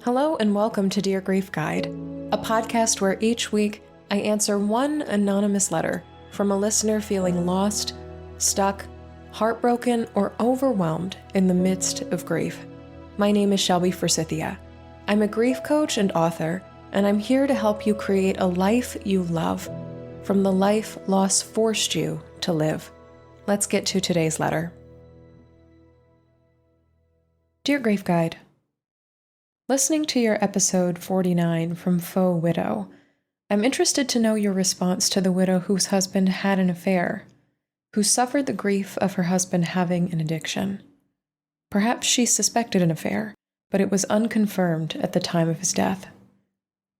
Hello and welcome to Dear Grief Guide, a podcast where each week I answer one anonymous letter from a listener feeling lost, stuck, heartbroken, or overwhelmed in the midst of grief. My name is Shelby Forsythia. I'm a grief coach and author, and I'm here to help you create a life you love from the life loss forced you to live. Let's get to today's letter. Dear Grief Guide, listening to your episode 49 from Faux Widow, I'm interested to know your response to the widow whose husband had an affair, who suffered the grief of her husband having an addiction. Perhaps she suspected an affair, but it was unconfirmed at the time of his death.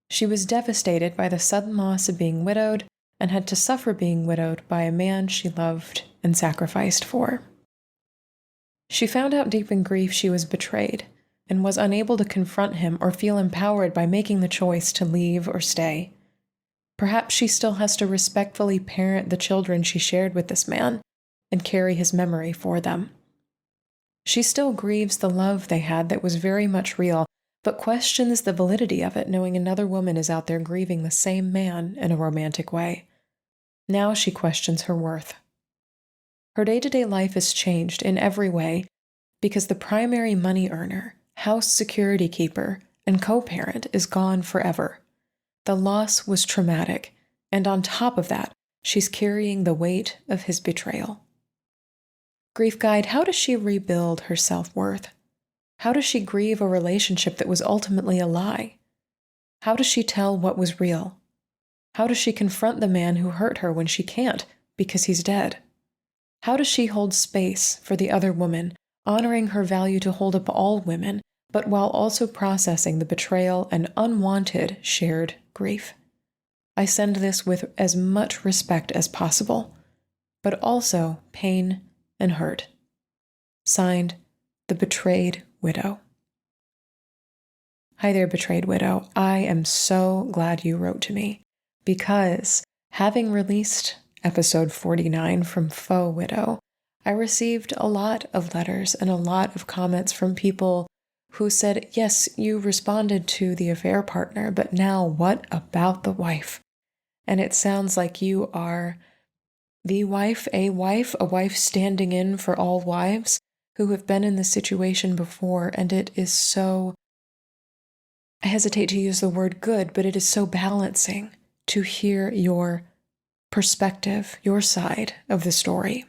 She was devastated by the sudden loss of being widowed and had to suffer being widowed by a man she loved and sacrificed for. She found out deep in grief she was betrayed and was unable to confront him or feel empowered by making the choice to leave or stay. Perhaps she still has to respectfully parent the children she shared with this man and carry his memory for them. She still grieves the love they had that was very much real, but questions the validity of it, knowing another woman is out there grieving the same man in a romantic way. Now she questions her worth. Her day-to-day life has changed in every way because the primary money earner, house security keeper, and co-parent is gone forever. The loss was traumatic, and on top of that, she's carrying the weight of his betrayal. Grief Guide, how does she rebuild her self-worth? How does she grieve a relationship that was ultimately a lie? How does she tell what was real? How does she confront the man who hurt her when she can't because he's dead? How does she hold space for the other woman, honoring her value to hold up all women, but while also processing the betrayal and unwanted shared grief? I send this with as much respect as possible, but also pain and hurt. Signed, The Betrayed Widow. Hi there, Betrayed Widow. I am so glad you wrote to me because having released episode 49 from Faux Widow, I received a lot of letters and a lot of comments from people who said, yes, you responded to the affair partner, but now what about the wife? And it sounds like you are the wife, a wife standing in for all wives who have been in this situation before, and it is so, I hesitate to use the word good, but it is so balancing to hear your perspective, your side of the story.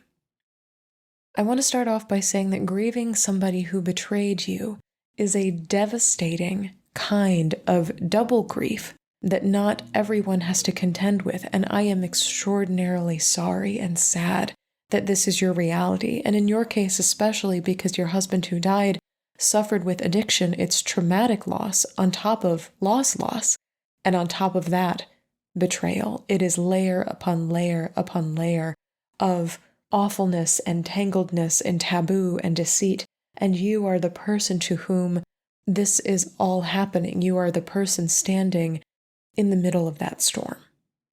I want to start off by saying that grieving somebody who betrayed you is a devastating kind of double grief that not everyone has to contend with, and I am extraordinarily sorry and sad that this is your reality, and in your case especially because your husband who died suffered with addiction. It's traumatic loss on top of loss, and on top of that, betrayal. It is layer upon layer upon layer of awfulness and tangledness and taboo and deceit, and you are the person to whom this is all happening. You are the person standing in the middle of that storm.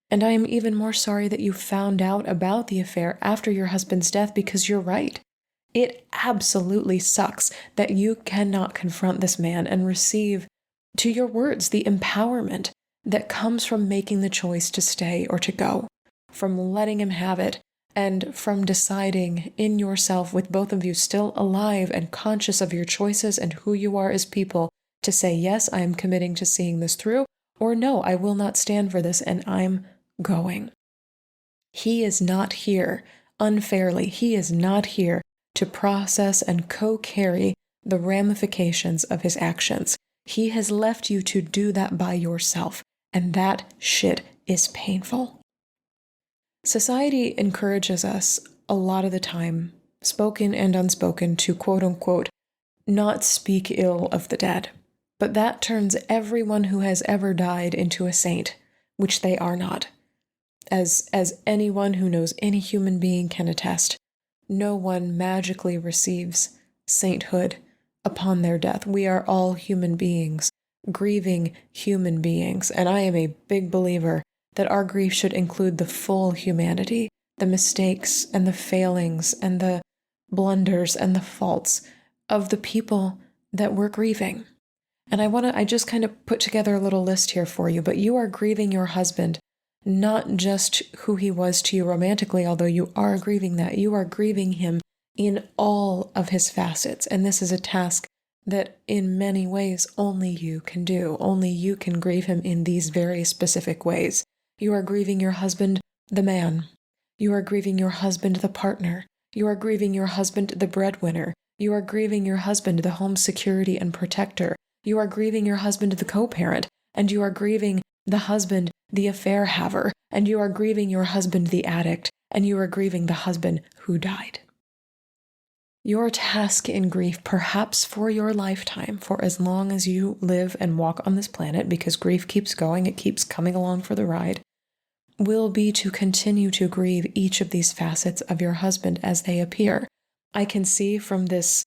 And I am even more sorry that you found out about the affair after your husband's death, because you're right. It absolutely sucks that you cannot confront this man and receive, to your words, the empowerment that comes from making the choice to stay or to go, from letting him have it, and from deciding in yourself, with both of you still alive and conscious of your choices and who you are as people, to say, yes, I am committing to seeing this through, or no, I will not stand for this and I'm going. He is not here unfairly. He is not here to process and co-carry the ramifications of his actions. He has left you to do that by yourself, and that shit is painful. Society encourages us a lot of the time, spoken and unspoken, to quote-unquote not speak ill of the dead. But that turns everyone who has ever died into a saint, which they are not. As anyone who knows any human being can attest, no one magically receives sainthood upon their death. We are all human beings, grieving human beings, and I am a big believer that our grief should include the full humanity, the mistakes and the failings and the blunders and the faults of the people that we're grieving. And I just kind of put together a little list here for you, but you are grieving your husband, not just who he was to you romantically, although you are grieving that. You are grieving him in all of his facets. And this is a task that in many ways only you can do. Only you can grieve him in these very specific ways. You are grieving your husband, the man. You are grieving your husband, the partner. You are grieving your husband, the breadwinner. You are grieving your husband, the home security and protector. You are grieving your husband, the co-parent. And you are grieving the husband, the affair haver. And you are grieving your husband, the addict. And you are grieving the husband who died. Your task in grief, perhaps for your lifetime, for as long as you live and walk on this planet, because grief keeps going, it keeps coming along for the ride, will be to continue to grieve each of these facets of your husband as they appear. I can see from this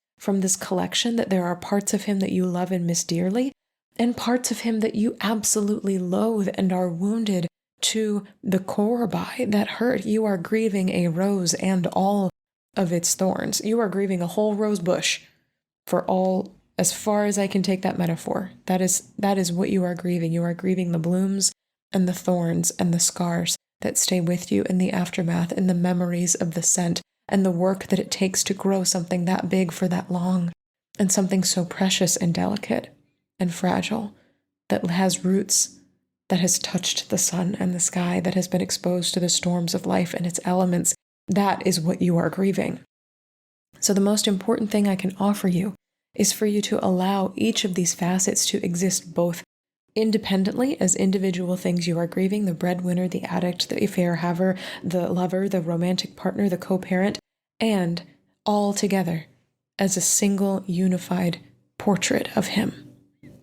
collection that there are parts of him that you love and miss dearly, and parts of him that you absolutely loathe and are wounded to the core by, that hurt. You are grieving a rose and all of its thorns. You are grieving a whole rose bush for all, as far as I can take that metaphor. That is what you are grieving. You are grieving the blooms and the thorns and the scars that stay with you in the aftermath, and the memories of the scent and the work that it takes to grow something that big for that long, and something so precious and delicate and fragile that has roots, that has touched the sun and the sky, that has been exposed to the storms of life and its elements. That is what you are grieving. So the most important thing I can offer you is for you to allow each of these facets to exist both independently as individual things you are grieving: the breadwinner, the addict, the affair haver, the lover, the romantic partner, the co-parent, and all together as a single unified portrait of him.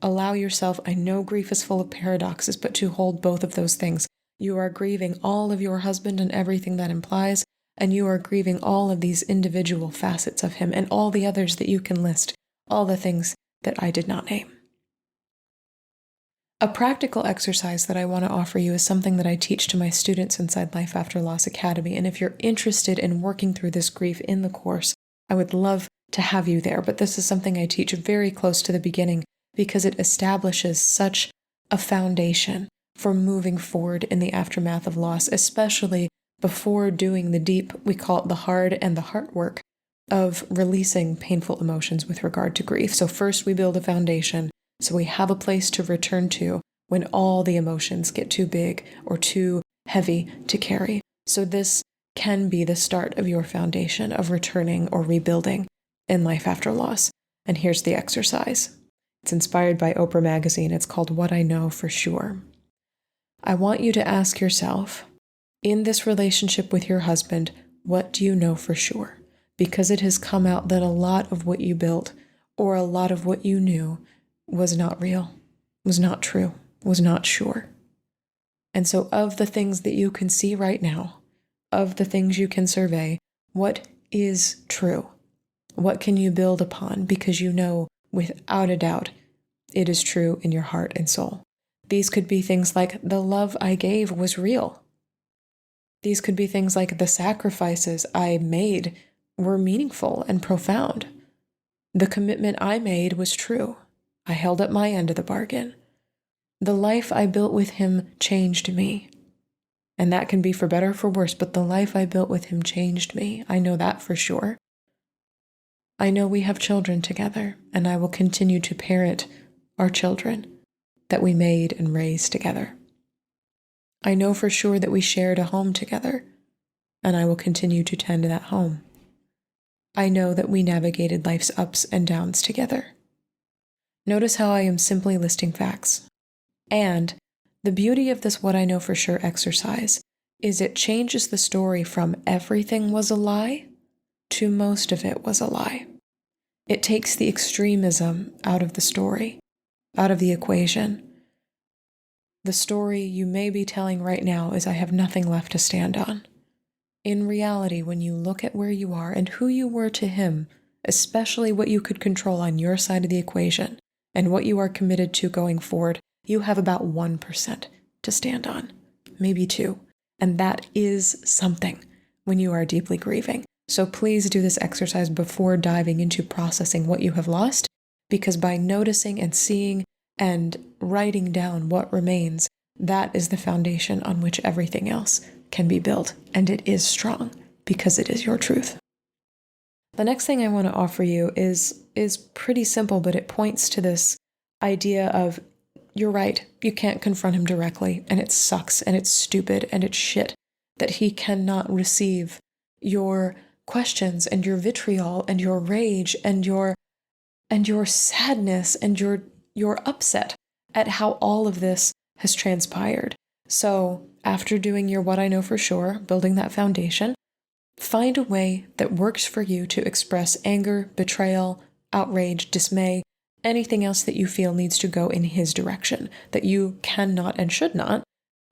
Allow yourself, I know grief is full of paradoxes, but to hold both of those things. You are grieving all of your husband and everything that implies, and you are grieving all of these individual facets of him and all the others that you can list, all the things that I did not name. A practical exercise that I want to offer you is something that I teach to my students inside Life After Loss Academy, and if you're interested in working through this grief in the course, I would love to have you there, but this is something I teach very close to the beginning because it establishes such a foundation for moving forward in the aftermath of loss, especially before doing the deep, we call it the hard and the heart work of releasing painful emotions with regard to grief. So first we build a foundation so we have a place to return to when all the emotions get too big or too heavy to carry. So this can be the start of your foundation of returning or rebuilding in life after loss. And here's the exercise. It's inspired by Oprah Magazine. It's called What I Know for Sure. I want you to ask yourself, in this relationship with your husband, what do you know for sure? Because it has come out that a lot of what you built or a lot of what you knew was not real, was not true, was not sure. And so of the things that you can see right now, of the things you can survey, what is true? What can you build upon? Because you know without a doubt it is true in your heart and soul. These could be things like the love I gave was real. These could be things like the sacrifices I made were meaningful and profound. The commitment I made was true. I held up my end of the bargain. The life I built with him changed me. And that can be for better or for worse, but the life I built with him changed me. I know that for sure. I know we have children together, and I will continue to parent our children that we made and raised together. I know for sure that we shared a home together, and I will continue to tend that home. I know that we navigated life's ups and downs together. Notice how I am simply listing facts. And the beauty of this what I know for sure exercise is it changes the story from everything was a lie to most of it was a lie. It takes the extremism out of the story, out of the equation. The story you may be telling right now is I have nothing left to stand on. In reality, when you look at where you are and who you were to him, especially what you could control on your side of the equation and what you are committed to going forward, you have about 1% to stand on, maybe 2%. And that is something when you are deeply grieving. So please do this exercise before diving into processing what you have lost, because by noticing and seeing and writing down what remains, that is the foundation on which everything else can be built, and it is strong because it is your truth. The next thing I want to offer you is pretty simple, but it points to this idea of, you're right, you can't confront him directly, and it sucks, and it's stupid, and it's shit that he cannot receive your questions and your vitriol and your rage and your sadness and your upset at how all of this has transpired. So after doing your what I know for sure, building that foundation, find a way that works for you to express anger, betrayal, outrage, dismay, anything else that you feel needs to go in his direction, that you cannot and should not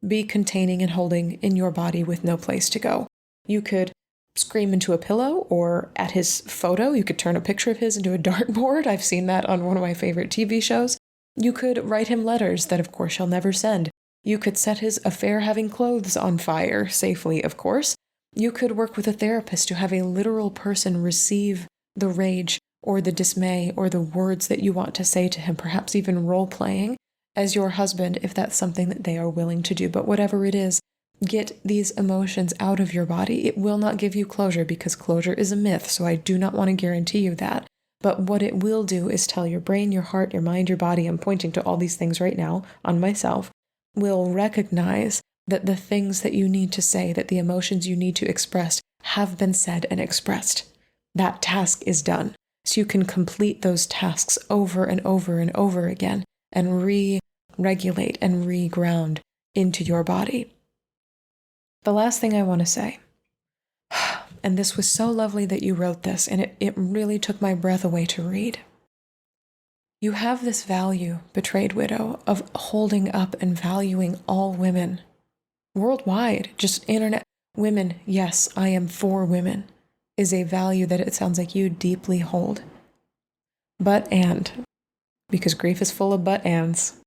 be containing and holding in your body with no place to go. You could scream into a pillow or at his photo. You could turn a picture of his into a dartboard. I've seen that on one of my favorite TV shows. You could write him letters that, of course, he'll never send. You could set his affair-having clothes on fire, safely, of course. You could work with a therapist to have a literal person receive the rage or the dismay or the words that you want to say to him, perhaps even role-playing as your husband if that's something that they are willing to do. But whatever it is, get these emotions out of your body. It will not give you closure because closure is a myth, so I do not want to guarantee you that. But what it will do is tell your brain, your heart, your mind, your body, I'm pointing to all these things right now on myself, will recognize that the things that you need to say, that the emotions you need to express have been said and expressed. That task is done. So you can complete those tasks over and over and over again and re-regulate and re-ground into your body. The last thing I want to say, and this was so lovely that you wrote this, and it really took my breath away to read. You have this value, betrayed widow, of holding up and valuing all women worldwide, just internet women. Yes, I am for women, is a value that it sounds like you deeply hold. Because grief is full of but-ands,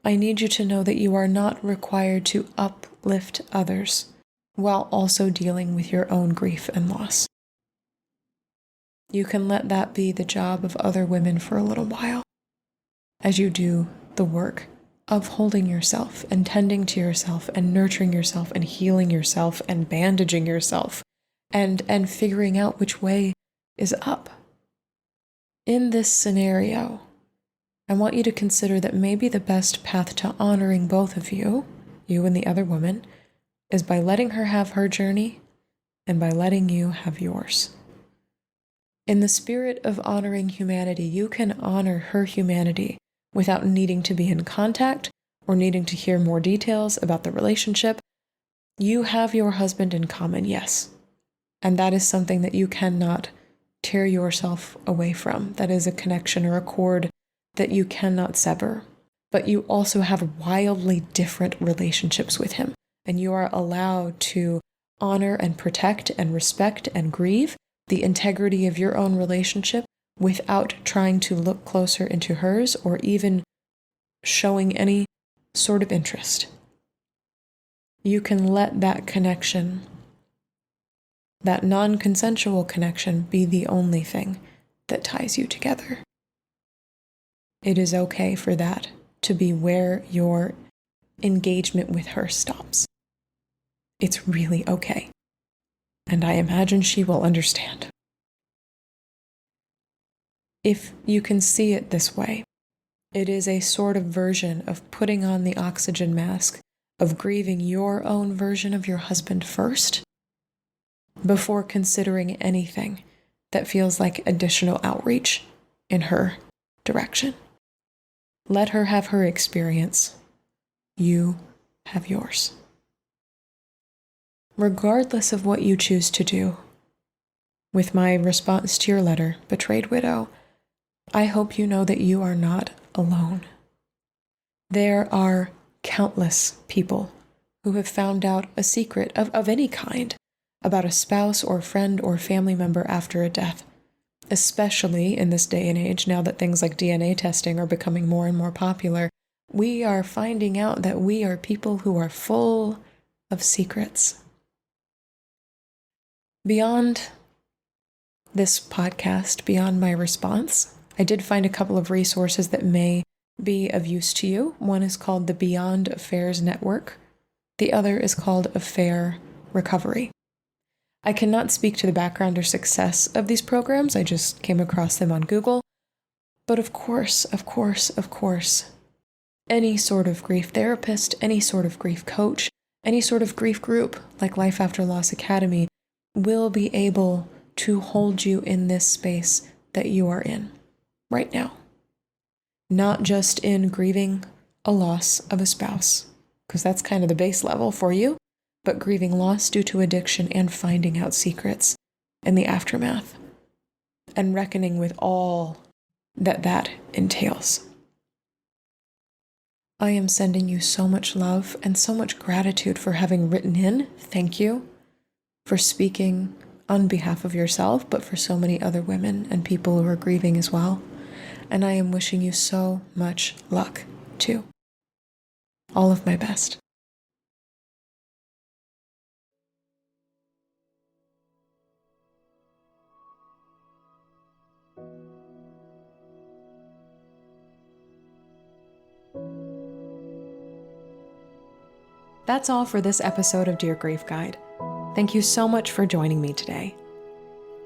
I need you to know that you are not required to uplift others while also dealing with your own grief and loss. You can let that be the job of other women for a little while as you do the work of holding yourself and tending to yourself and nurturing yourself and healing yourself and bandaging yourself and figuring out which way is up. In this scenario, I want you to consider that maybe the best path to honoring both of you, you and the other woman, is by letting her have her journey and by letting you have yours. In the spirit of honoring humanity, you can honor her humanity without needing to be in contact or needing to hear more details about the relationship. You have your husband in common, yes. And that is something that you cannot tear yourself away from. That is a connection or a cord that you cannot sever. But you also have wildly different relationships with him. And you are allowed to honor and protect and respect and grieve the integrity of your own relationship without trying to look closer into hers or even showing any sort of interest. You can let that connection, that non-consensual connection, be the only thing that ties you together. It is okay for that to be where your engagement with her stops. It's really okay. And I imagine she will understand. If you can see it this way, it is a sort of version of putting on the oxygen mask, of grieving your own version of your husband first, before considering anything that feels like additional outreach in her direction. Let her have her experience. You have yours. Regardless of what you choose to do, with my response to your letter, Betrayed Widow, I hope you know that you are not alone. There are countless people who have found out a secret of any kind about a spouse or friend or family member after a death, especially in this day and age, now that things like DNA testing are becoming more and more popular. We are finding out that we are people who are full of secrets. Beyond this podcast, beyond my response, I did find a couple of resources that may be of use to you. One is called the Beyond Affairs Network. The other is called Affair Recovery. I cannot speak to the background or success of these programs. I just came across them on Google. But of course, any sort of grief therapist, any sort of grief coach, any sort of grief group like Life After Loss Academy will be able to hold you in this space that you are in right now. Not just in grieving a loss of a spouse, because that's kind of the base level for you, but grieving loss due to addiction and finding out secrets in the aftermath and reckoning with all that entails. I am sending you so much love and so much gratitude for having written in. Thank you for speaking on behalf of yourself, but for so many other women and people who are grieving as well. And I am wishing you so much luck, too. All of my best. That's all for this episode of Dear Grief Guide. Thank you so much for joining me today.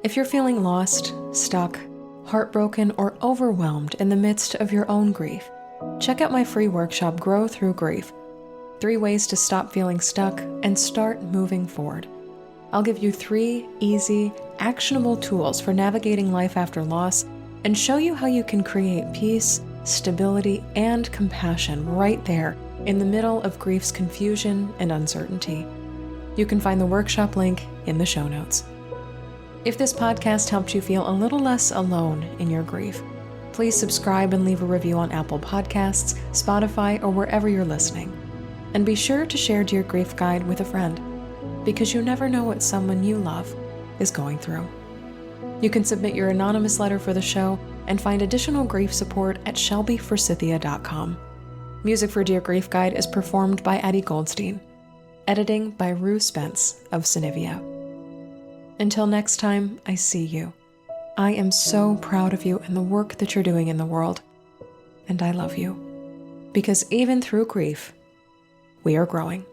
If you're feeling lost, stuck, heartbroken, or overwhelmed in the midst of your own grief, check out my free workshop, Grow Through Grief: 3 ways to stop feeling stuck and start moving forward. I'll give you 3 easy, actionable tools for navigating life after loss and show you how you can create peace, stability, and compassion right there in the middle of grief's confusion and uncertainty. You can find the workshop link in the show notes. If this podcast helped you feel a little less alone in your grief, please subscribe and leave a review on Apple Podcasts, Spotify, or wherever you're listening. And be sure to share Dear Grief Guide with a friend, because you never know what someone you love is going through. You can submit your anonymous letter for the show and find additional grief support at shelbyforsythia.com. Music for Dear Grief Guide is performed by Addie Goldstein. Editing by Rue Spence of Synivia. Until next time, I see you. I am so proud of you and the work that you're doing in the world. And I love you. Because even through grief, we are growing.